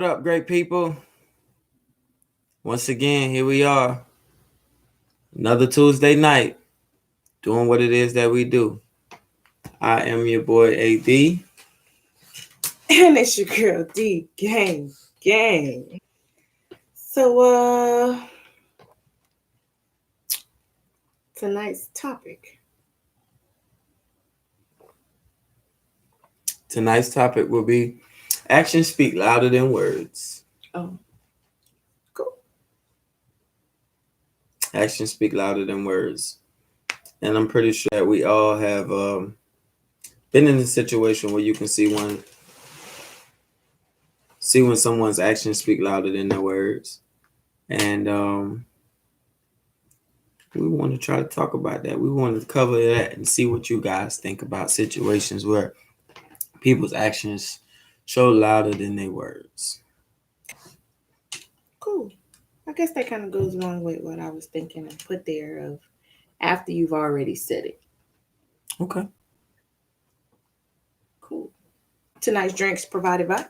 What up, great people? Once again, here we are. Another Tuesday night doing what it is that we do. I am your boy AD. And it's your girl D Gang. So tonight's topic. Tonight's topic will be actions speak louder than words. Oh, cool. Actions speak louder than words. And I'm pretty sure that we all have been in a situation where you can see when someone's actions speak louder than their words. And we want to try to talk about that. We want to cover that and see what you guys think about situations where people's actions show louder than their words. Cool. I guess that kind of goes along with what I was thinking and put there of after you've already said it. Okay. Cool. Tonight's drinks provided by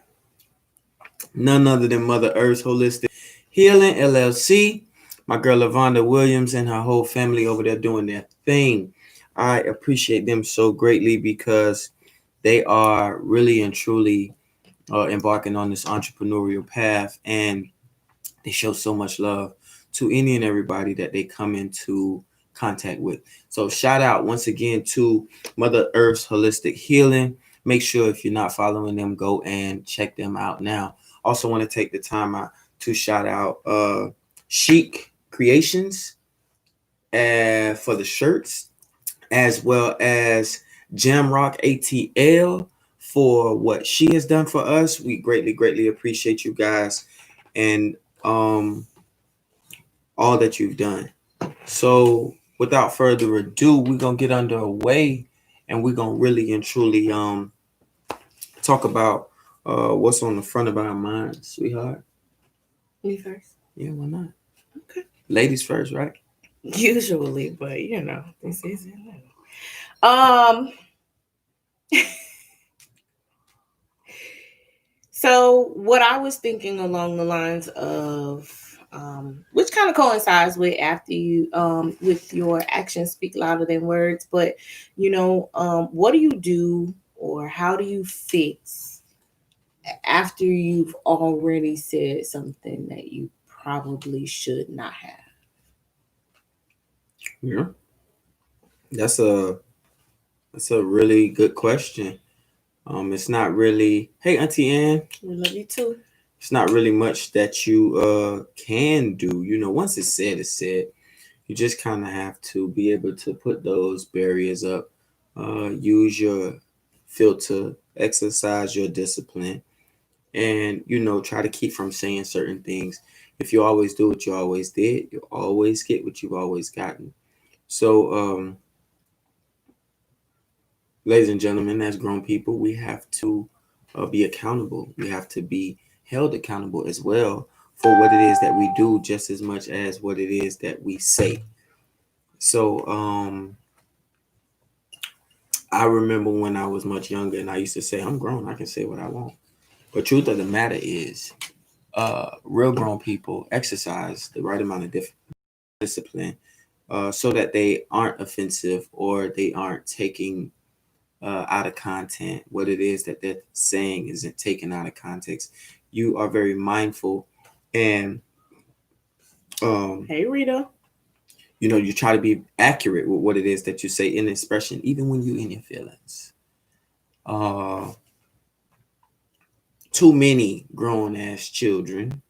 None other than Mother Earth's Holistic Healing LLC. My girl Lavonda Williams and her whole family over there doing their thing. I appreciate them so greatly because they are really and truly embarking on this entrepreneurial path, and they show so much love to any and everybody that they come into contact with. So shout out once again to Mother Earth's Holistic Healing. Make sure if you're not following them, go and check them out now. Also want to take the time out to shout out Chic Creations for the shirts, as well as Jamrock ATL for what she has done for us. We greatly appreciate you guys and all that you've done. So without further ado, we're gonna get underway and we're gonna really and truly talk about what's on the front of our minds, sweetheart. me first. Yeah, why not? Okay. Ladies first, right? Usually, but this isn't. Um. So what I was thinking along the lines of which kind of coincides with after you with your actions speak louder than words, but what do you do or how do you fix after you've already said something that you probably should not have? Yeah. That's a really good question. It's not really, hey Auntie Ann, We love you too. it's not really much that you can do. Once it's said, it's said. You just kind of have to be able to put those barriers up, use your filter, exercise your discipline, and try to keep from saying certain things. If you always do what you always did, you'll always get what you've always gotten. So, ladies and gentlemen, as grown people, we have to be accountable. We have to be held accountable as well for what it is that we do, just as much as what it is that we say. So, I remember when I was much younger and I used to say, I'm grown, I can say what I want. But truth of the matter is, real grown people exercise the right amount of discipline so that they aren't offensive or they aren't taking out of content. What it is that they're saying isn't taken out of context. You are very mindful and Hey Rita. you try to be accurate with what it is that you say in expression, even when you're in your feelings. Uh, Too many grown ass children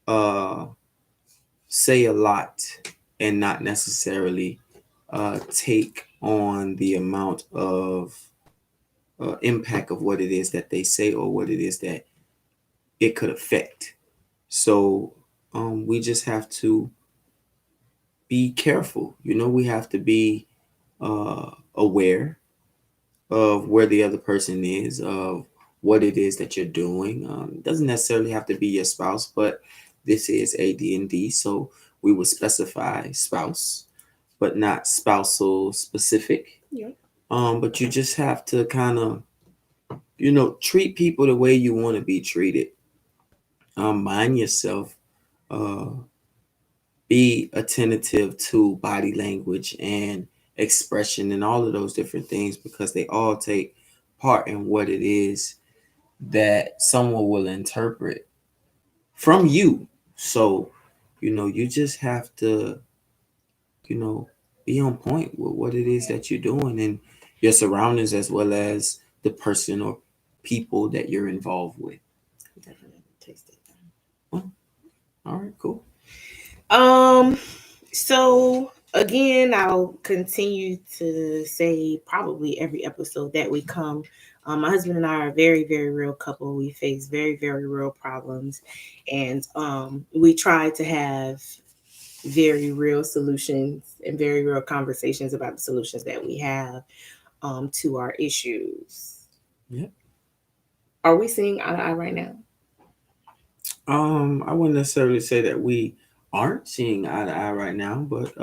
uh, say a lot and not necessarily take on the amount of impact of what it is that they say or what it is that it could affect. So we just have to be careful. We have to be aware of where the other person is, of what it is that you're doing. It doesn't necessarily have to be your spouse, but this is AD&D, so we would specify spouse, but not spousal specific. Yep. But you just have to kind of, treat people the way you want to be treated. mind yourself, uh, be attentive to body language and expression and all of those different things, because they all take part in what it is that someone will interpret from you. So, you just have to, you know, be on point with what it is that you're doing and your surroundings, as well as the person or people that you're involved with. Definitely taste it. Well, all right, cool. So again, I'll continue to say probably every episode that we come. My husband and I are a very, very real couple. We face very, very real problems, and we try to have very real solutions and very real conversations about the solutions that we have to our issues. Yeah. Are we seeing eye to eye right now? I wouldn't necessarily say that we aren't seeing eye to eye right now, but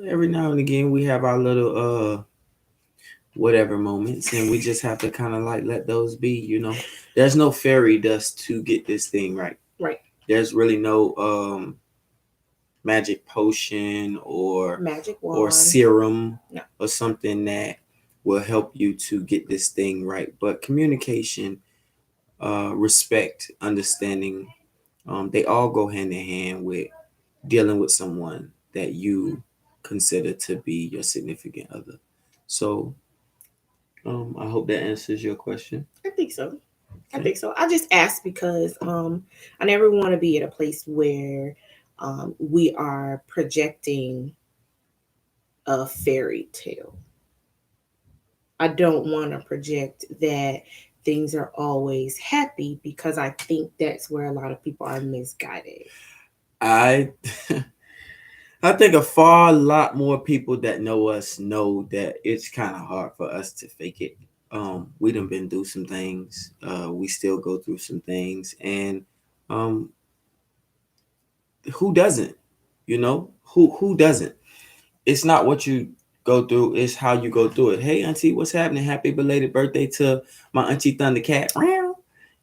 every now and again we have our little whatever moments, and we just have to kind of like let those be. There's no fairy dust to get this thing right. Right. There's really no magic potion Magic or wand. serum No. or something that will help you to get this thing right. But communication, respect, understanding, they all go hand in hand with dealing with someone that you consider to be your significant other. So I hope that answers your question. I think so. I Okay. think so. I just asked because I never want to be at a place where we are projecting a fairy tale. I don't want to project that things are always happy, because I think that's where a lot of people are misguided. I I think a far lot more people that know us know that it's kind of hard for us to fake it. We done been through some things. We still go through some things, and um, who doesn't? Who doesn't? It's not what you go through; it's how you go through it. Hey, auntie, what's happening? Happy belated birthday to my auntie Thundercat.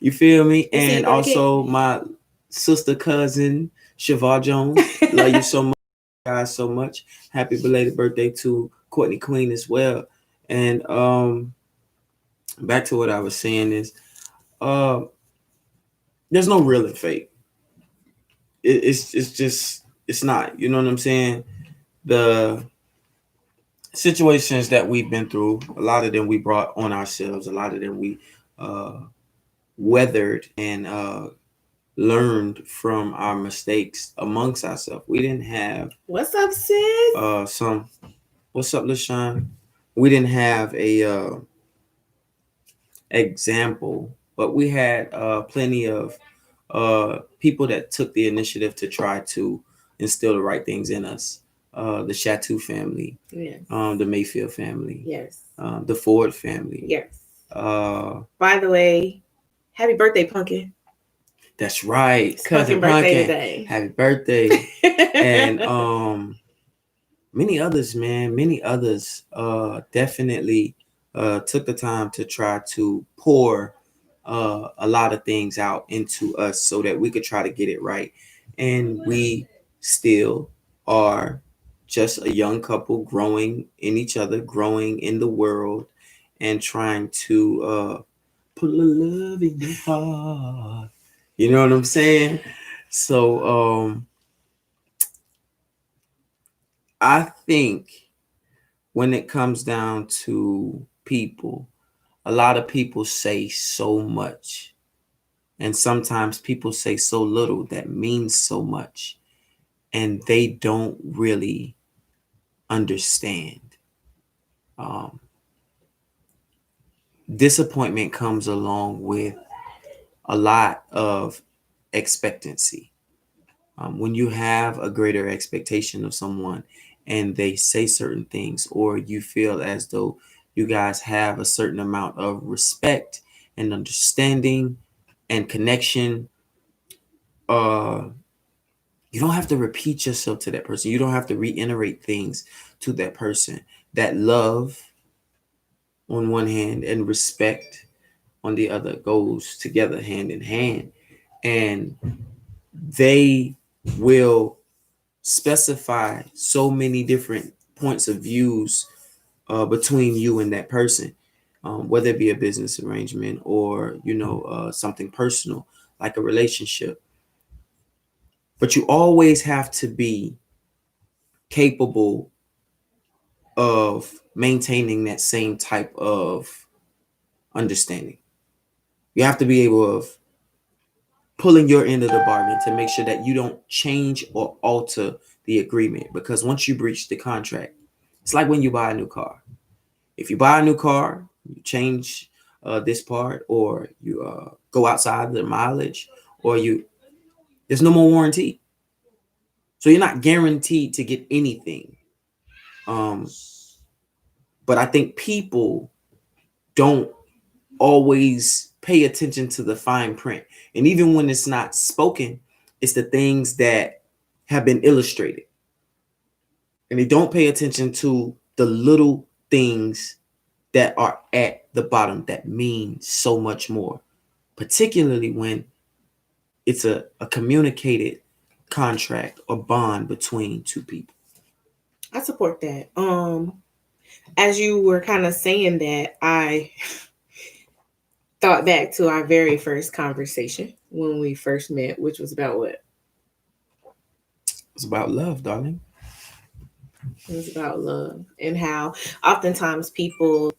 You feel me? You see, And also my sister cousin Shavar Jones. Love you so much, guys, so much. Happy belated birthday to Courtney Queen as well. And back to what I was saying is, uh, there's no real and fake. It's just it's not. You know what I'm saying? The situations that we've been through, a lot of them we brought on ourselves. A lot of them we uh, weathered and learned from our mistakes amongst ourselves. We didn't have What's up, sis? some. What's up, LaShawn? We didn't have a example, but we had plenty of people that took the initiative to try to instill the right things in us. The Chateau family, Yes. the Mayfield family, Yes. the Ford family. Yes. Uh, By the way, happy birthday, Pumpkin. that's right, It's cousin Pumpkin birthday Pumpkin. today. Happy birthday, and many others, man, many others definitely took the time to try to pour a lot of things out into us so that we could try to get it right. And we still are just a young couple growing in each other, growing in the world, and trying to put a little love in your heart. You know what I'm saying? So I think when it comes down to people, a lot of people say so much, and sometimes people say so little that means so much, and they don't really understand. Um, Disappointment comes along with a lot of expectancy. When you have a greater expectation of someone and they say certain things, or you feel as though you guys have a certain amount of respect and understanding and connection, uh, you don't have to repeat yourself to that person. You don't have to reiterate things to that person. That love on one hand and respect on the other goes together hand in hand. and they will specify so many different points of views between you and that person, whether it be a business arrangement or something personal like a relationship. But you always have to be capable of maintaining that same type of understanding. You have to be able of pulling your end of the bargain to make sure that you don't change or alter the agreement, because once you breach the contract, it's like when you buy a new car. If you buy a new car, you change this part, or you go outside the mileage, or there's no more warranty, so you're not guaranteed to get anything. But I think people don't always pay attention to the fine print. And even when it's not spoken, it's the things that have been illustrated. And they don't pay attention to the little things that are at the bottom that mean so much more, particularly when it's a communicated contract or bond between two people. I support that. As you were kind of saying that, I thought back to our very first conversation when we first met, which was about what? It's about love, darling. It was about love, and how oftentimes people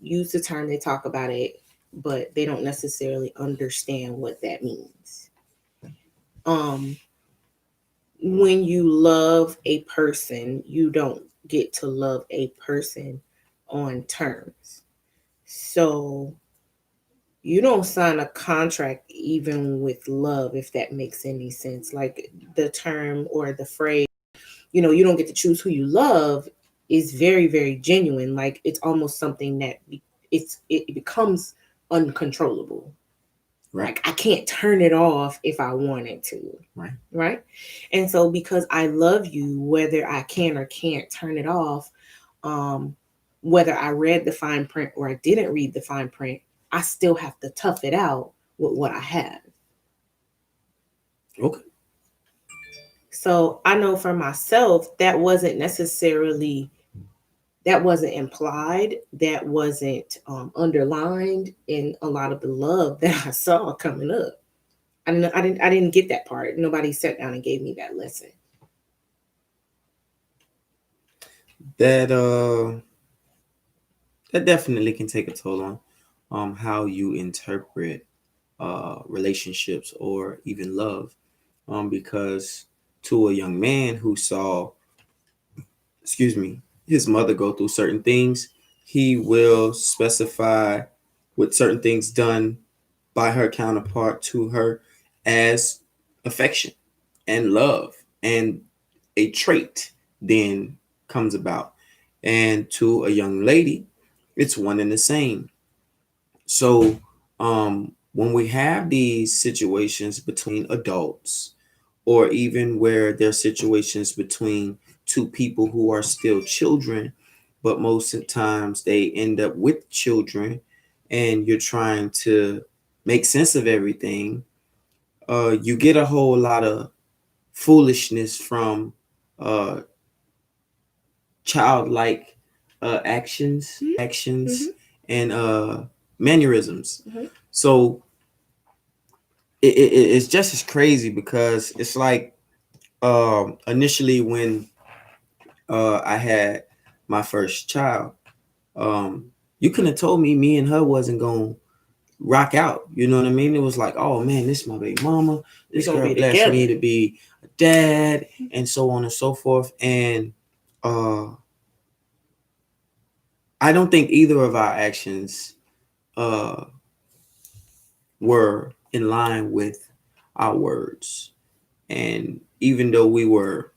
use the term, they talk about it, but they don't necessarily understand what that means. When you love a person, you don't get to love a person on terms. So you don't sign a contract even with love, if that makes any sense. Like the term or the phrase, you don't get to choose who you love, is very, very genuine. Like it's almost something that it becomes uncontrollable. Right. Like I can't turn it off if I wanted to. Right. And so because I love you, whether I can or can't turn it off, whether I read the fine print or I didn't read the fine print, I still have to tough it out with what I have. Okay. So I know for myself, that wasn't implied, that wasn't underlined in a lot of the love that I saw coming up. I didn't get that part. Nobody sat down and gave me that lesson. That definitely can take a toll on how you interpret relationships or even love, because to a young man who saw his mother go through certain things, he will specify with certain things done by her counterpart to her as affection and love, and a trait then comes about. And to a young lady, it's one and the same. So when we have these situations between adults, or even where there's situations between two people who are still children, but most of the times they end up with children, and you're trying to make sense of everything, you get a whole lot of foolishness from childlike actions, Mm-hmm. and mannerisms. Mm-hmm. So it's just as crazy, because it's like initially when I had my first child, you couldn't have told me and her wasn't gonna rock out. You know what I mean? It was like, oh man, this is my baby mama. This girl blessed me to be a dad, and so on and so forth. And I don't think either of our actions were in line with our words. And even though we were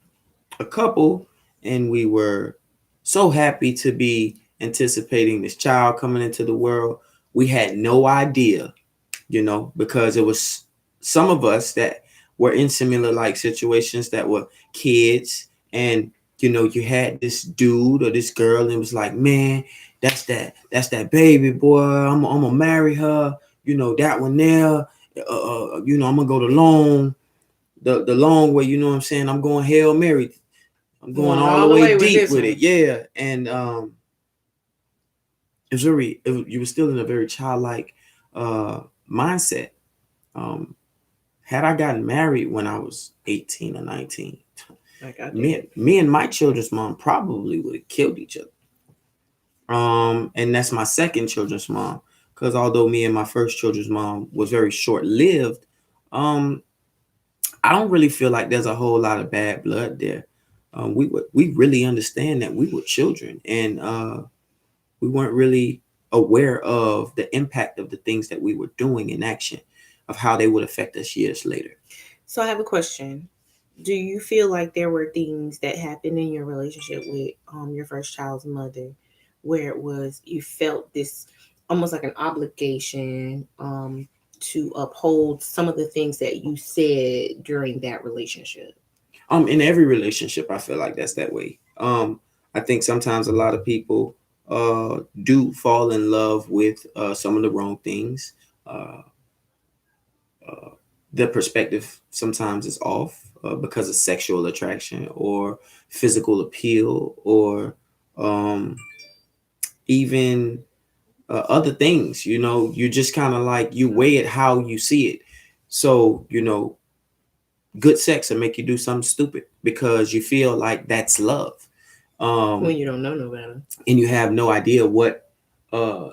a couple and we were so happy to be anticipating this child coming into the world, we had no idea, because it was some of us that were in similar like situations that were kids, and you had this dude or this girl, and it was like, man, that's that baby boy. I'm gonna marry her, that one there. I'm gonna go the long way. You know what I'm saying? I'm going Hail Mary. I'm going all the way with deep this with one. it. Yeah, and you were still in a very childlike mindset. Um, had I gotten married when I was 18 or 19, Like I me, did. me and my children's mom probably would have killed each other. And that's my second children's mom. Because although me and my first children's mom was very short lived, um, I don't really feel like there's a whole lot of bad blood there. We really understand that we were children, and we weren't really aware of the impact of the things that we were doing in action, of how they would affect us years later. So I have a question. Do you feel like there were things that happened in your relationship with your first child's mother where it was you felt this almost like an obligation to uphold some of the things that you said during that relationship? In every relationship, I feel like that's that way. I think sometimes a lot of people do fall in love with some of the wrong things. Uh, uh, the perspective sometimes is off because of sexual attraction or physical appeal or um, even other things. You just kind of like you weigh it how you see it. So good sex will make you do something stupid because you feel like that's love. When um you don't know no better. and you have no idea what uh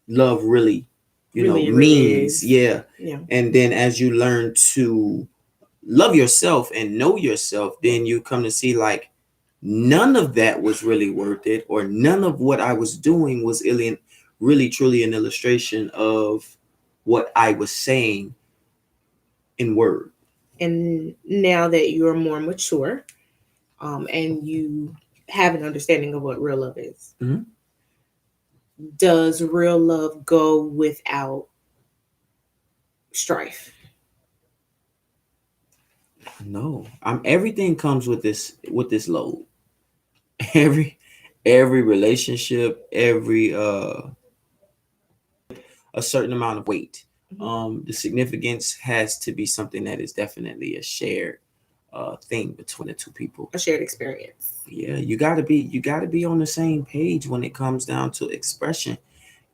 love really Really means. is. Yeah. Yeah. And then as you learn to love yourself and know yourself, then you come to see like none of that was really worth it, or none of what I was doing was really truly an illustration of what I was saying in word. And now that you're more mature, and you have an understanding of what real love is, Mhm. does real love go without strife? No, everything comes with this load. every every relationship, every a certain amount of weight. Mhm. The significance has to be something that is definitely a shared thing between the two people. A shared experience. Yeah, you got to be on the same page when it comes down to expression.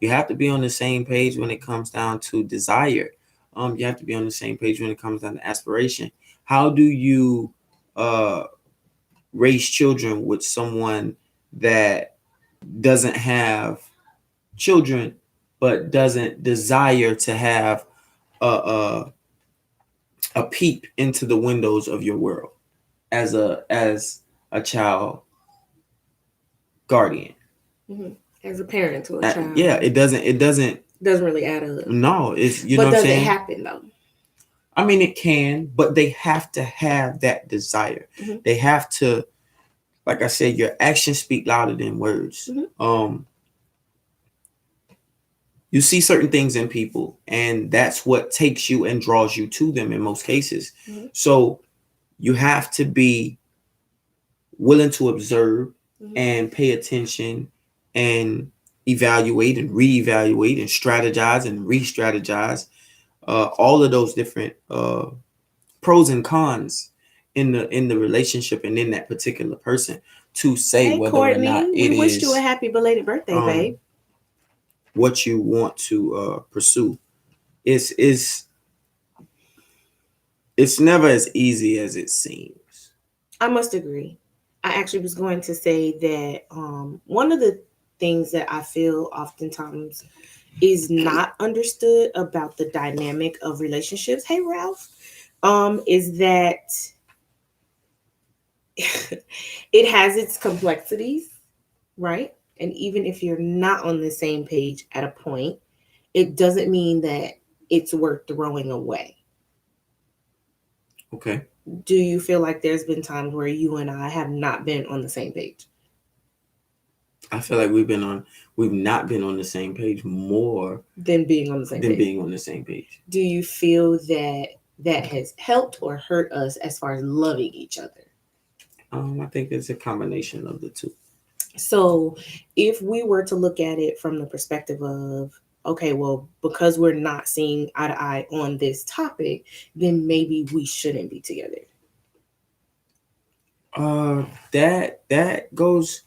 You have to be on the same page when it comes down to desire. You have to be on the same page when it comes down to aspiration. How do you uh raise children with someone that doesn't have children but doesn't desire to have a peep into the windows of your world as a child guardian? Mhm. As a parent to a child, Yeah, it doesn't really add up. no, it's you know But what I'm does it saying. happen though? I mean, it can, but they have to have that desire. Mhm. They have to, like I said, your actions speak louder than words. Mhm. You see certain things in people, and that's what takes you and draws you to them in most cases. Mhm. So you have to be willing to observe Mhm. and pay attention and evaluate and reevaluate and strategize and re-strategize all of those different pros and cons in the relationship and in that particular person to say Hey, whether or not Courtney, we it wished you a is happy belated birthday, babe. what you want to pursue. It's never as easy as it seems. I must agree. I actually was going to say that one of the things that I feel oftentimes is not understood about the dynamic of relationships, hey Ralph, is that it has its complexities, right? And even if you're not on the same page at a point, it doesn't mean that it's worth throwing away. Okay. Do you feel like there's been times where you and I have not been on the same page? I feel like we've not been on the same page more Than being on the same than page. being on the same page. Do you feel that that has helped or hurt us as far as loving each other? I think it's a combination of the two. So, if we were to look at it from the perspective of okay, well, because we're not seeing eye to eye on this topic, then maybe we shouldn't be together? That goes.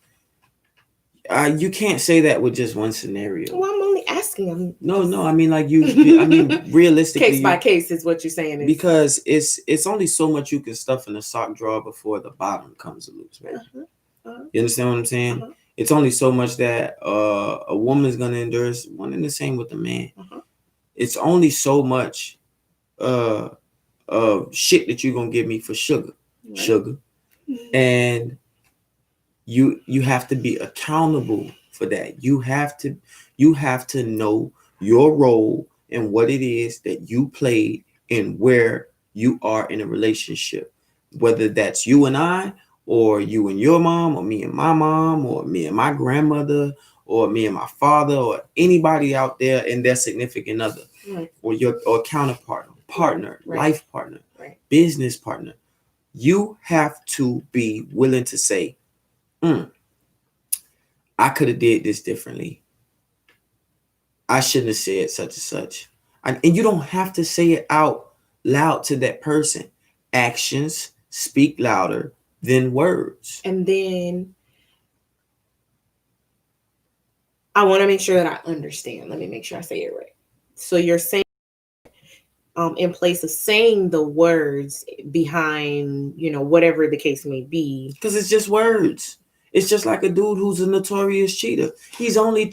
You can't say that with just one scenario. Well, I'm only asking. No. I mean, like I mean, realistically, case by case is what you're saying. Because it's only so much you can stuff in a sock drawer before the bottom comes loose, man. You understand what I'm saying? It's only so much that a woman's gonna endure. One and the same with the man. It's only so much shit that you're gonna give me for sugar, and you have to be accountable for that. You have to know your role and what it is that you played and where you are in a relationship, whether that's you and I, or you and your mom, or me and my mom, or me and my grandmother, or me and my father, or anybody out there and their significant other, or your counterpart, partner, life partner, business partner. You have to be willing to say, I could have did this differently. I shouldn't have said such and such. And you don't have to say it out loud to that person. Actions speak louder than words. And then I want to make sure that I understand. Let me make sure I say it right. So you're saying, in place of saying the words behind, whatever the case may be, because it's just words. It's just like a dude who's a notorious cheater. He's only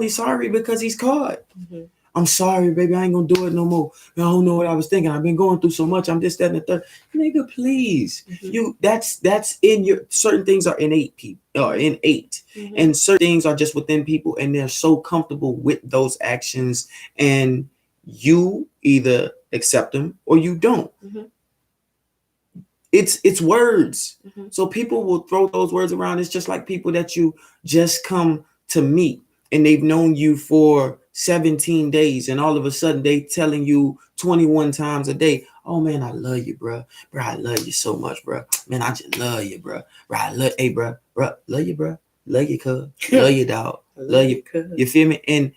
sorry because he's caught. I'm sorry, baby. I ain't gonna do it no more. I don't know what I was thinking. I've been going through so much. I'm just that and the third. Nigga, please. That's in your, certain things are innate, people, or innate. And certain things are just within people, and they're so comfortable with those actions, and you either accept them or you don't. It's words. So people will throw those words around. It's just like people that you just come to meet and they've known you for 17 days, and all of a sudden they telling you 21 times a day, oh man, I love you, bro. Bro, I love you so much, bro. Man, I just love you, bro. Bro, I love, hey, bro, love you, bro. Love you, cuz. Love you, dog. Love you. You feel me? And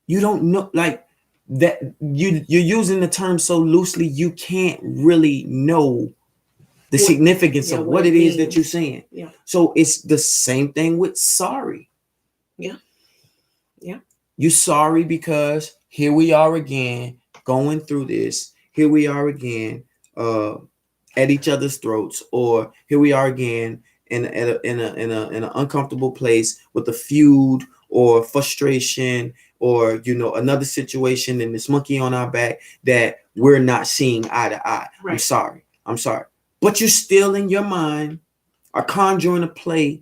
you don't know, like, that you're using the term so loosely, you can't really know the significance of what it is that you're saying. So it's the same thing with sorry. You're sorry because here we are again going through this. Here we are again at each other's throats, or here we are again in an uncomfortable place with a feud or frustration, or another situation, and this monkey on our back that we're not seeing eye to eye. I'm sorry. But you're still in your mind are conjuring a play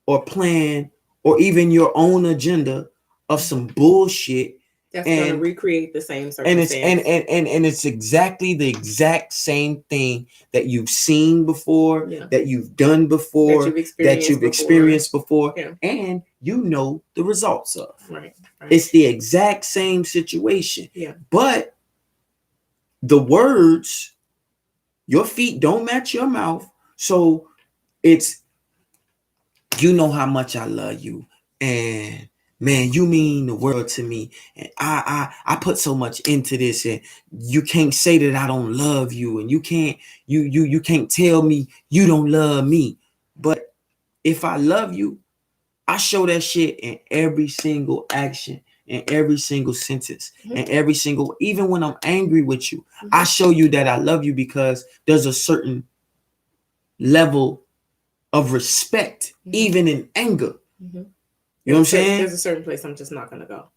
or plan or even your own agenda of some bullshit that's going to recreate the same circumstance. And it's exactly the exact same thing that you've seen before, that you've done before, that you've experienced before, and you know the results of. It's the exact same situation. But the words, your feet don't match your mouth. So it's, you know how much I love you, and man, you mean the world to me, and I put so much into this, and you can't say that I don't love you, and you can't tell me you don't love me. But if I love you, I show that shit in every single action, in every single sentence, and every single, even when I'm angry with you, I show you that I love you, because there's a certain level of respect, even in anger. You know what I'm saying? There's a certain place I'm just not gonna go.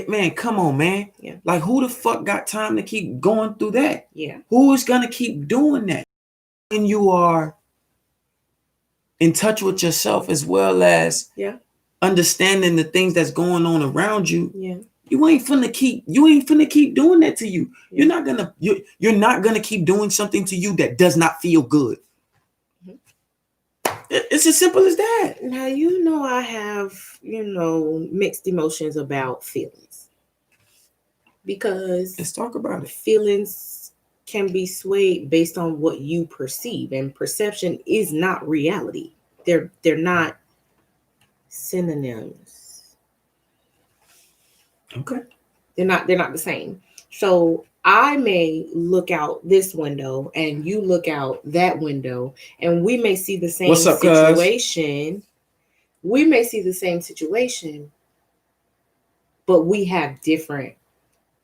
Man, come on, man. Like, who the fuck got time to keep going through that? Who is gonna keep doing that? When you are in touch with yourself, as well as understanding the things that's going on around you, you ain't finna keep doing that to you. You're not gonna keep doing something to you that does not feel good. It's as simple as that. Now, I have, mixed emotions about feelings, because let's talk about it. Feelings can be swayed based on what you perceive, and perception is not reality. They're not synonyms. Okay. They're not the same. So I may look out this window and you look out that window, and we may see the same What's up, cuz? situation. We may see the same situation, but we have different,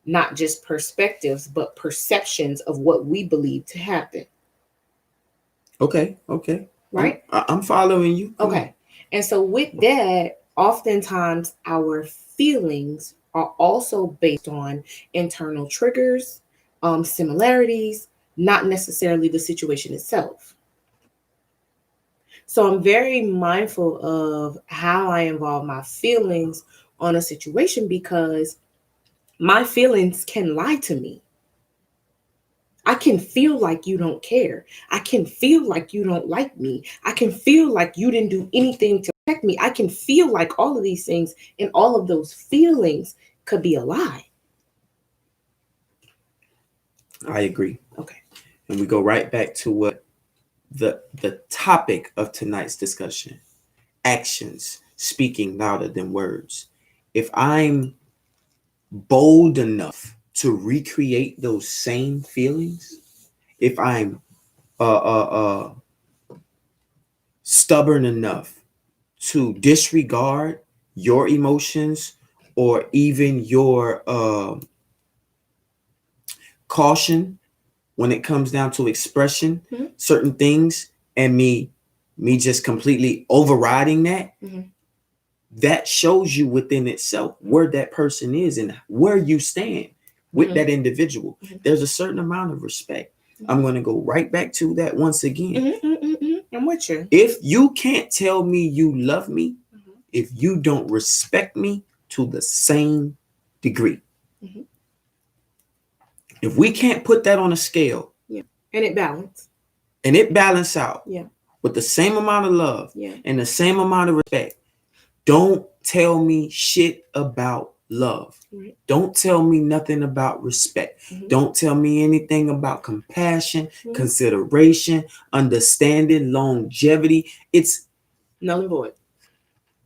not just perspectives, but perceptions of what we believe to happen. Okay. Right? I'm following you. Come on. Okay. And so with that, oftentimes our feelings are also based on internal triggers, similarities, not necessarily the situation itself. So I'm very mindful of how I involve my feelings on a situation, because my feelings can lie to me. I can feel like you don't care. I can feel like you don't like me. I can feel like you didn't do anything to protect me. I can feel like all of these things, and all of those feelings could be a lie. I agree. Okay. And we go right back to what the topic of tonight's discussion: actions speaking louder than words. If I'm bold enough to recreate those same feelings, if I'm stubborn enough to disregard your emotions or even your caution when it comes down to expression, certain things, and me just completely overriding that, that shows you within itself where that person is and where you stand with that individual. There's a certain amount of respect. I'm going to go right back to that once again. I'm with you. If you can't tell me you love me, if you don't respect me to the same degree, if we can't put that on a scale, and it balance out with the same amount of love and the same amount of respect, don't tell me shit about love. Don't tell me nothing about respect. Don't tell me anything about compassion, consideration, understanding, longevity. It's null and void.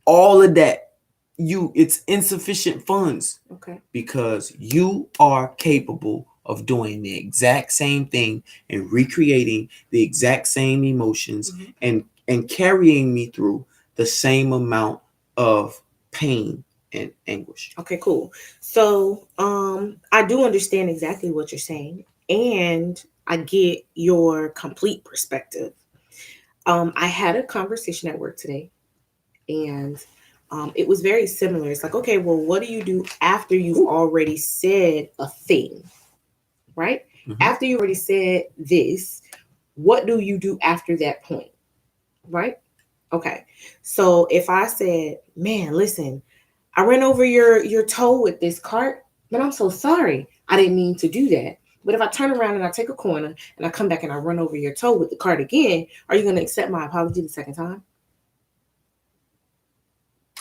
All of that. It's insufficient funds. Okay. Because you are capable of doing the exact same thing and recreating the exact same emotions and carrying me through the same amount of pain and anguish. Okay, cool. So I do understand exactly what you're saying, and I get your complete perspective. I had a conversation at work today, and it was very similar. It's like, okay, well, what do you do after you've already said a thing, right? After you already said this, what do you do after that point, right? Okay. So if I said, man, listen, I ran over your toe with this cart, but I'm so sorry. I didn't mean to do that. But if I turn around and I take a corner and I come back and I run over your toe with the cart again, are you going to accept my apology the second time?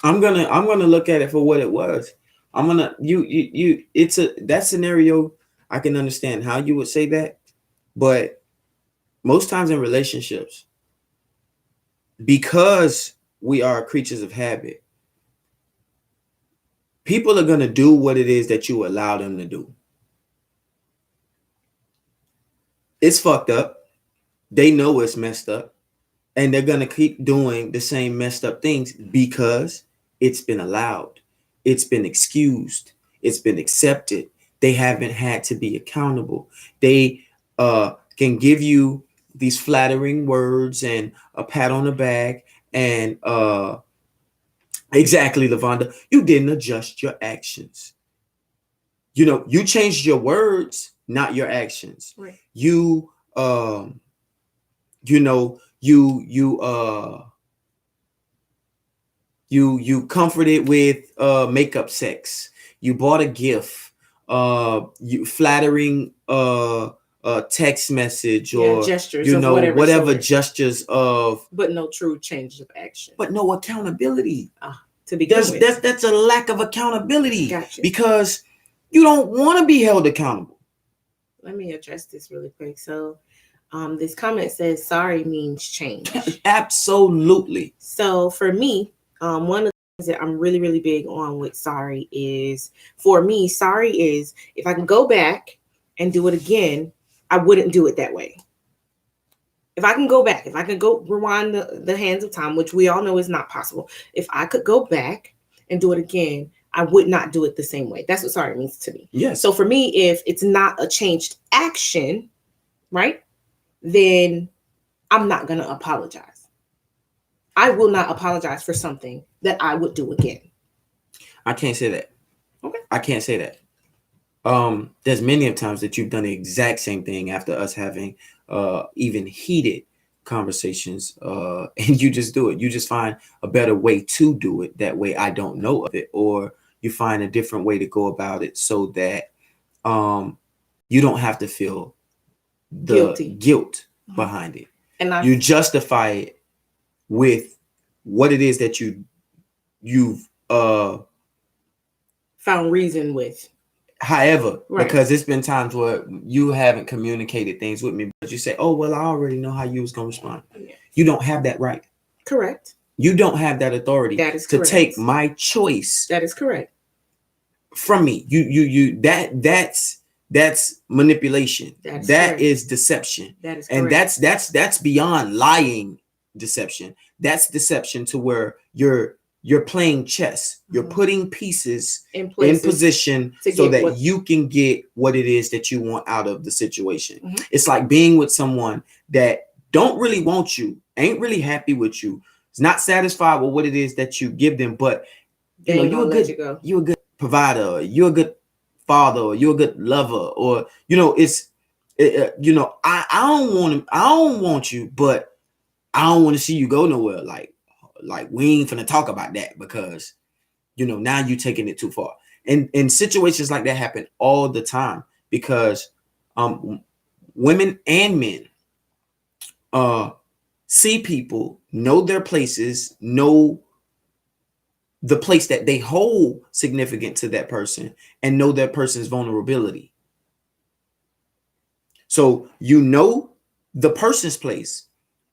I'm gonna look at it for what it was. I'm gonna it's that scenario. I can understand how you would say that, but most times in relationships, because we are creatures of habit, people are gonna do what it is that you allow them to do. It's fucked up. They know it's messed up, and they're gonna keep doing the same messed up things because it's been allowed, it's been excused, it's been accepted. They haven't had to be accountable. They can give you these flattering words and a pat on the back and exactly, Lavonda, you didn't adjust your actions. You changed your words, not your actions. Right. You you comforted with makeup sex. You bought a gift, you flattering text message, or gestures of whatever gestures of, but no true change of action, but no accountability. To begin with. That's a lack of accountability. Gotcha. Because you don't want to be held accountable. Let me address this really quick. So this comment says sorry means change. Absolutely. So for me, one of that I'm really, really big on with sorry is, for me, sorry is if I can go back and do it again, I wouldn't do it that way. If I can go back, if I could go rewind the hands of time, which we all know is not possible, if I could go back and do it again, I would not do it the same way. That's what sorry means to me. Yes. So for me, if it's not a changed action, right, then I'm not going to apologize. I will not apologize for something that I would do again. I can't say that. Okay. I can't say that. There's many of times that you've done the exact same thing after us having even heated conversations, and you just do it. You just find a better way to do it. That way I don't know of it, or you find a different way to go about it so that you don't have to feel the guilt behind it. And you justify it with what it is that you've found reason with. However, right. Because it's been times where you haven't communicated things with me, but you say, oh, well, I already know how you was going to respond. Yeah. You don't have that right. Correct. You don't have that authority that is to take my choice. That is correct. From me. That's manipulation. That is deception. That is correct. And that's beyond lying deception. That's deception to where you're playing chess. You're putting pieces in position so that you can get what it is that you want out of the situation. Mm-hmm. It's like being with someone that don't really want you, ain't really happy with you, is not satisfied with what it is that you give them, but you're a good provider, you're a good father, or you're a good lover, or I don't want you, but I don't want to see you go nowhere. Like we ain't finna talk about that because now you taking it too far. And situations like that happen all the time because women and men see people, know their places, know the place that they hold significant to that person, and know that person's vulnerability. So the person's place,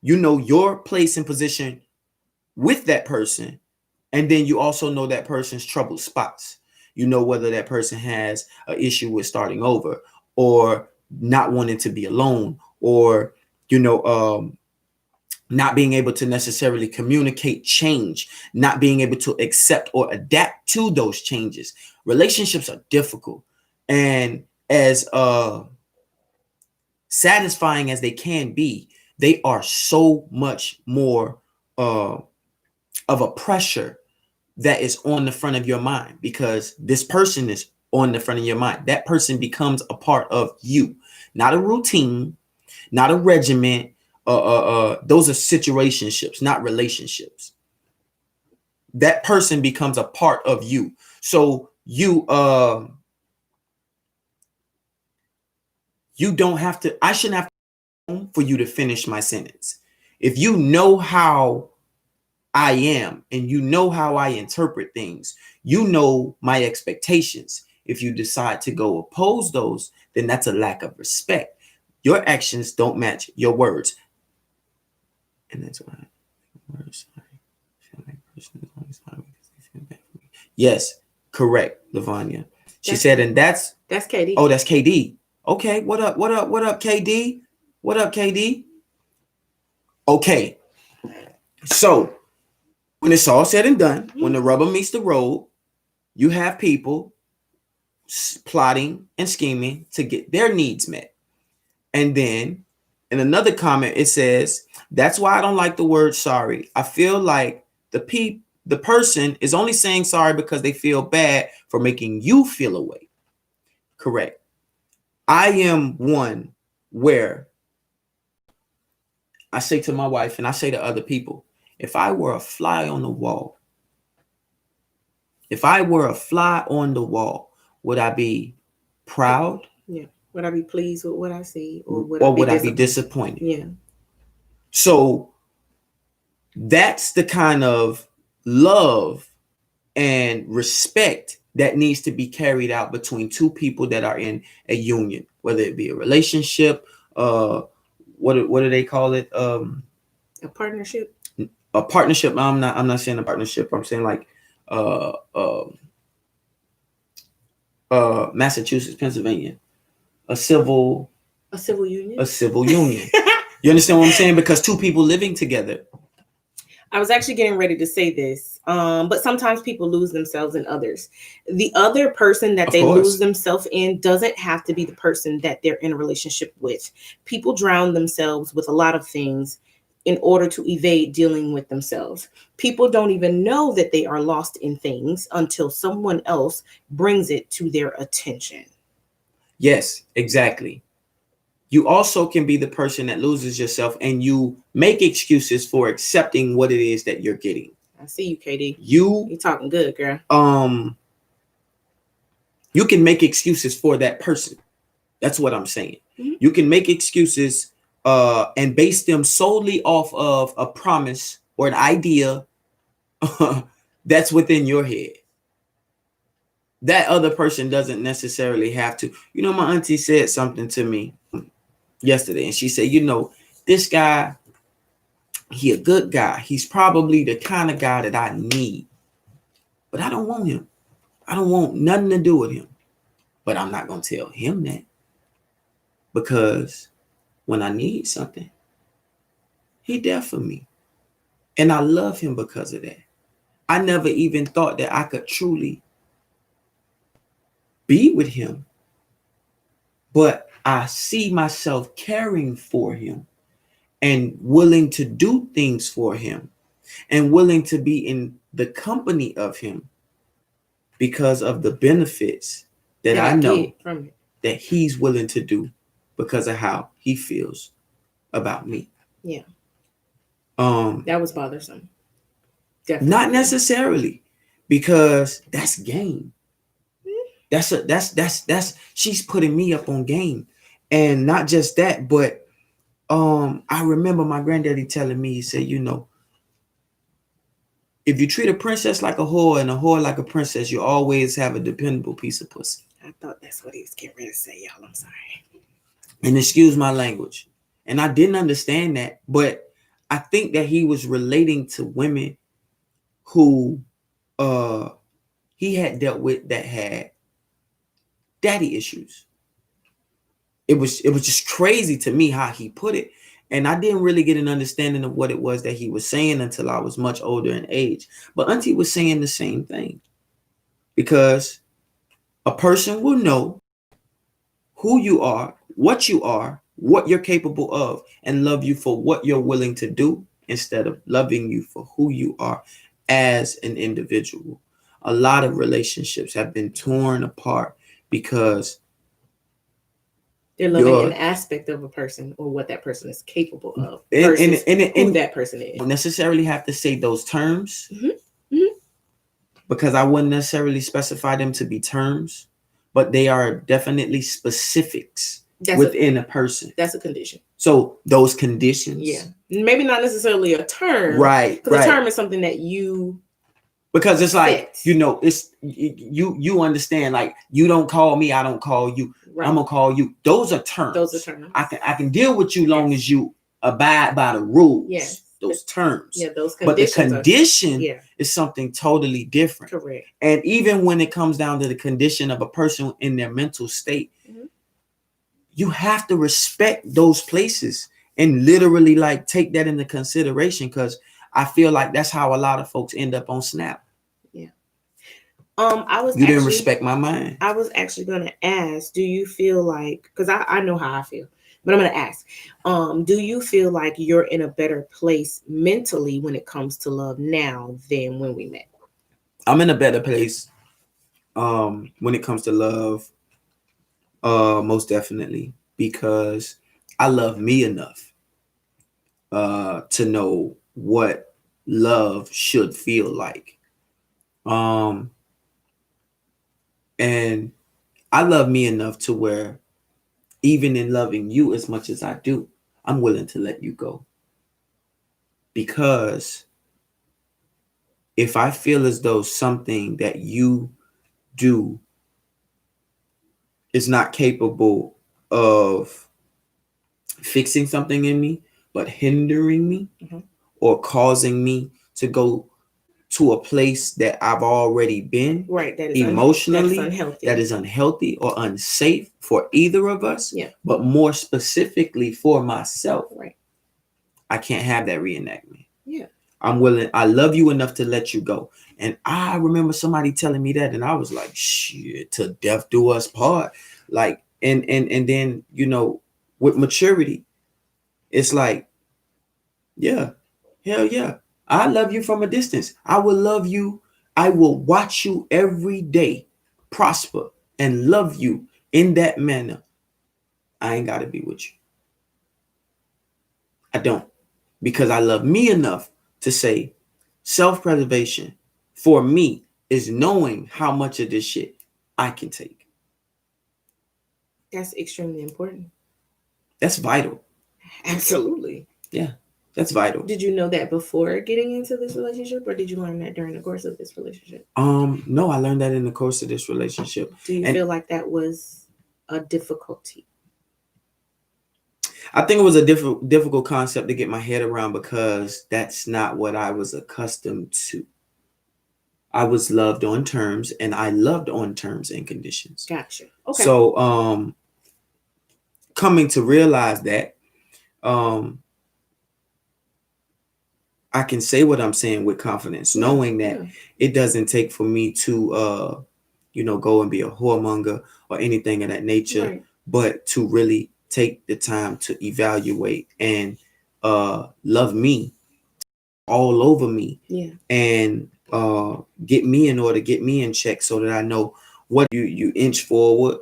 your place and position with that person, and then you also know that person's troubled spots. Whether that person has an issue with starting over, or not wanting to be alone, or not being able to necessarily communicate change, not being able to accept or adapt to those changes. Relationships are difficult, and as satisfying as they can be, they are so much more of a pressure that is on the front of your mind, because this person is on the front of your mind. That person becomes a part of you, not a routine, not a regiment. Those are situationships, not relationships. That person becomes a part of you. So you don't have to, I shouldn't have to for you to finish my sentence. If you know how I am and you know how I interpret things, you know my expectations. If you decide to go oppose those, then that's a lack of respect. Your actions don't match your words. And that's why yes, correct, Lavanya. She said, and that's KD. Oh, that's KD. Okay, what up, KD? What up, KD? Okay, so when it's all said and done, when the rubber meets the road, you have people plotting and scheming to get their needs met. And then in another comment, it says, that's why I don't like the word sorry. I feel like the person is only saying sorry because they feel bad for making you feel away. Correct. I am one where I say to my wife and I say to other people, if I were a fly on the wall, would I be proud? Yeah. Would I be pleased with what I see, or would I be disappointed? Yeah. So that's the kind of love and respect that needs to be carried out between two people that are in a union, whether it be a relationship, what do they call it? A partnership. A partnership. I'm not saying a partnership. I'm saying like uh, uh, Massachusetts, Pennsylvania, a civil A civil union. a civil union. You understand what I'm saying? Because two people living together. I was actually getting ready to say this, but sometimes people lose themselves in others. The other person that Of they course. lose themselves in doesn't have to be the person that they're in a relationship with. People drown themselves with a lot of things in order to evade dealing with themselves. People don't even know that they are lost in things until someone else brings it to their attention. Yes, exactly. You also can be the person that loses yourself and you make excuses for accepting what it is that you're getting. I see you, KD. You You talking good, girl. You can make excuses for that person. That's what I'm saying. Mhm. You can make excuses and base them solely off of a promise or an idea that's within your head. That other person doesn't necessarily have to. You know, my auntie said something to me yesterday, and she said, you know, this guy, he a good guy. He's probably the kind of guy that I need, but I don't want him. I don't want nothing to do with him. But I'm not going to tell him that, because when I need something, he there for me. And I love him because of that. I never even thought that I could truly be with him, but I see myself caring for him and willing to do things for him and willing to be in the company of him because of the benefits that I know get from it. that he's willing to do because of how he feels about me. Yeah. That was bothersome. Definitely. Not necessarily, because that's game. That's she's putting me up on game. And not just that, but I remember my granddaddy telling me, he said, you know, if you treat a princess like a whore and a whore like a princess, you always have a dependable piece of pussy. I thought that's what he was getting ready to say, y'all. I'm sorry. And excuse my language. And I didn't understand that, but I think that he was relating to women who he had dealt with that had daddy issues. It was just crazy to me how he put it. And I didn't really get an understanding of what it was that he was saying until I was much older in age. But Auntie was saying the same thing. Because a person will know who you are, what you're capable of, and love you for what you're willing to do instead of loving you for who you are as an individual. A lot of relationships have been torn apart because they're loving an aspect of a person or what that person is capable of versus who that person is. Don't necessarily have to say those terms, because I wouldn't necessarily specify them to be terms, but they are definitely specifics within a person. That's a condition. So those conditions. Yeah. Maybe not necessarily a term. Right. Because a term is something that you. Because it's like, you know, it's you understand, like, you don't call me, I don't call you. Right. I'm gonna call you. Those are terms. I can deal with you long as you abide by the rules. Yes. Those terms. Yeah, those conditions. But the condition is something totally different. Correct. And even when it comes down to the condition of a person in their mental state, you have to respect those places and literally like take that into consideration, because I feel like that's how a lot of folks end up on Snap. Yeah. You didn't respect my mind. I was actually gonna ask, do you feel like, because I know how I feel, but I'm gonna ask, do you feel like you're in a better place mentally when it comes to love now than when we met? I'm in a better place when it comes to love, most definitely, because I love me enough to know what love should feel like. And I love me enough to where even in loving you as much as I do, I'm willing to let you go. Because if I feel as though something that you do is not capable of fixing something in me, but hindering me or causing me to go to a place that I've already been Right. That is emotionally, unhealthy. that is unhealthy or unsafe for either of us. Yeah. But more specifically for myself, Right. I can't have that reenactment. Yeah. I'm willing. I love you enough to let you go. And I remember somebody telling me that, and I was like, shit, to death do us part. Like, and then, you know, with maturity, it's like, yeah, hell yeah. I love you from a distance. I will love you. I will watch you every day prosper and love you in that manner. I ain't got to be with you. I don't. Because I love me enough to say self-preservation for me is knowing how much of this shit I can take. That's extremely important. That's vital. Absolutely. Yeah, that's vital. Did you know that before getting into this relationship, or did you learn that during the course of this relationship? No, I learned that in the course of this relationship. Do you feel like that was a difficulty? I think it was a difficult concept to get my head around because that's not what I was accustomed to. I was loved on terms, and I loved on terms and conditions. Gotcha. Okay. So, coming to realize that, I can say what I'm saying with confidence, knowing that it doesn't take for me to, go and be a whoremonger or anything of that nature, Right. but to really take the time to evaluate and love me all over me. Yeah. And get me in order, get me in check so that I know what you inch forward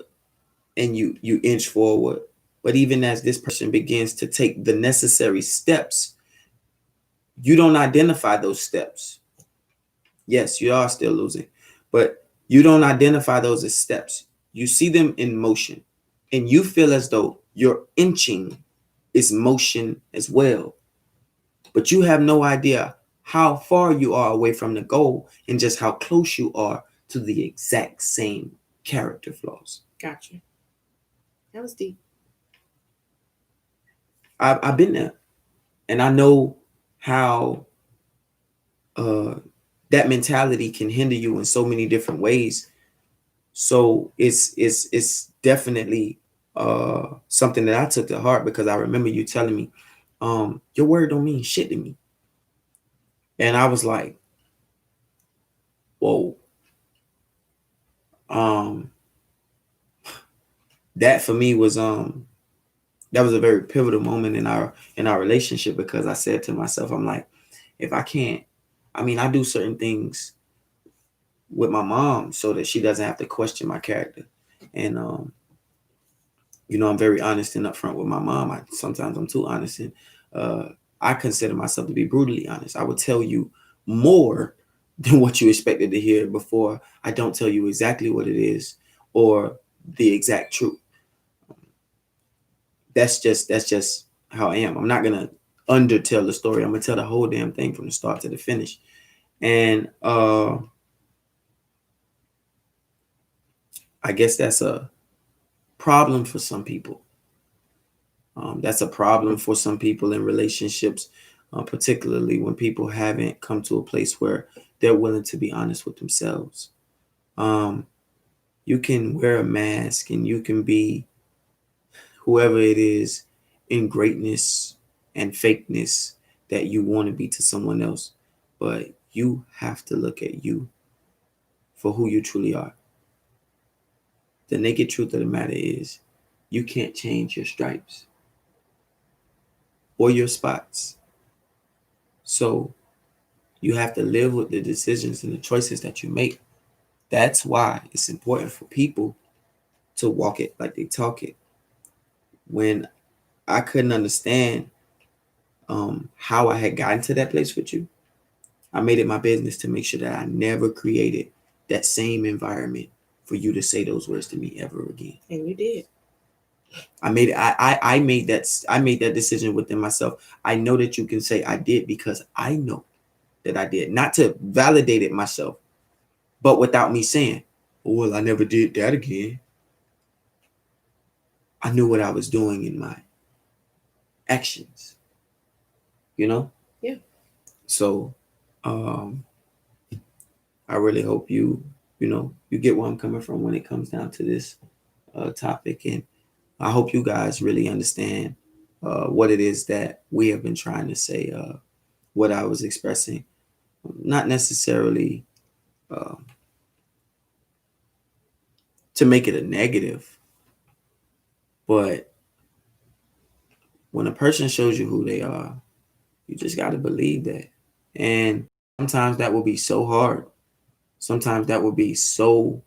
and you inch forward. But even as this person begins to take the necessary steps, you don't identify those steps. Yes, you are still losing, but you don't identify those as steps. You see them in motion, and you feel as though your inching is motion as well. But you have no idea how far you are away from the goal and just how close you are to the exact same character flaws. Gotcha. That was deep. I've been there, and I know how that mentality can hinder you in so many different ways. So it's definitely something that I took to heart, because I remember you telling me, your word don't mean shit to me. And I was like, whoa. That for me was that was a very pivotal moment in our relationship, because I said to myself, I'm like, if I can't, I mean, I do certain things with my mom so that she doesn't have to question my character. And I'm very honest and upfront with my mom. Sometimes I'm too honest, and I consider myself to be brutally honest. I would tell you more than what you expected to hear before I don't tell you exactly what it is or the exact truth. That's just how I am. I'm not gonna undertell the story. I'm gonna tell the whole damn thing from the start to the finish. And I guess that's a problem for some people. That's a problem for some people in relationships, particularly when people haven't come to a place where they're willing to be honest with themselves. You can wear a mask and you can be whoever it is in greatness and fakeness that you want to be to someone else, but you have to look at you for who you truly are. The naked truth of the matter is, you can't change your stripes or your spots. So you have to live with the decisions and the choices that you make. That's why it's important for people to walk it like they talk it. When I couldn't understand how I had gotten to that place with you, I made it my business to make sure that I never created that same environment for you to say those words to me ever again. And you did. I made it. I made that decision within myself. I know that you can say I did because I know that I did, not to validate it myself, but without me saying, well, I never did that again. I knew what I was doing in my actions, Yeah. So, um, I really hope you get where I'm coming from when it comes down to this topic, and I hope you guys really understand what it is that we have been trying to say, what I was expressing, not necessarily uh, to make it a negative, but when a person shows you who they are, you just got to believe that. And sometimes that will be so hard. Sometimes that will be so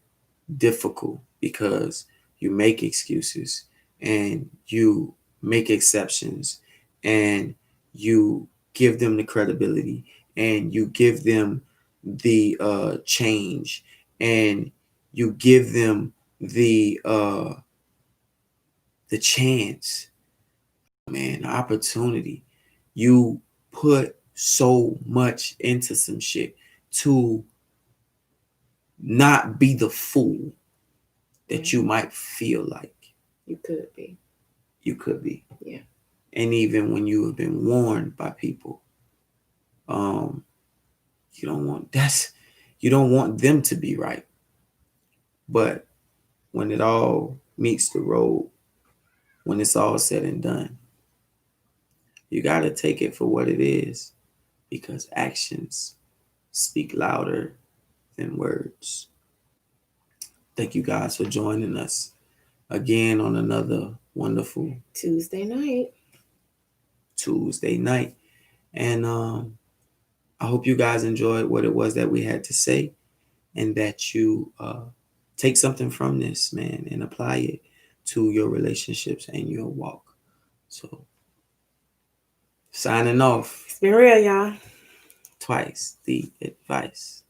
difficult because you make excuses and you make exceptions and you give them the credibility and you give them the change and you give them the chance, man, the opportunity. You put so much into some shit to not be the fool that you might feel like You could be. you could be. Yeah. And even when you have been warned by people, you don't want them to be right. But when it all meets the road, when it's all said and done, you got to take it for what it is, because actions speak louder than words. Thank you guys for joining us again on another wonderful Tuesday night. And I hope you guys enjoyed what it was that we had to say, and that you take something from this, man, and apply it to your relationships and your walk. So, signing off. It's been real, y'all. Twice the advice.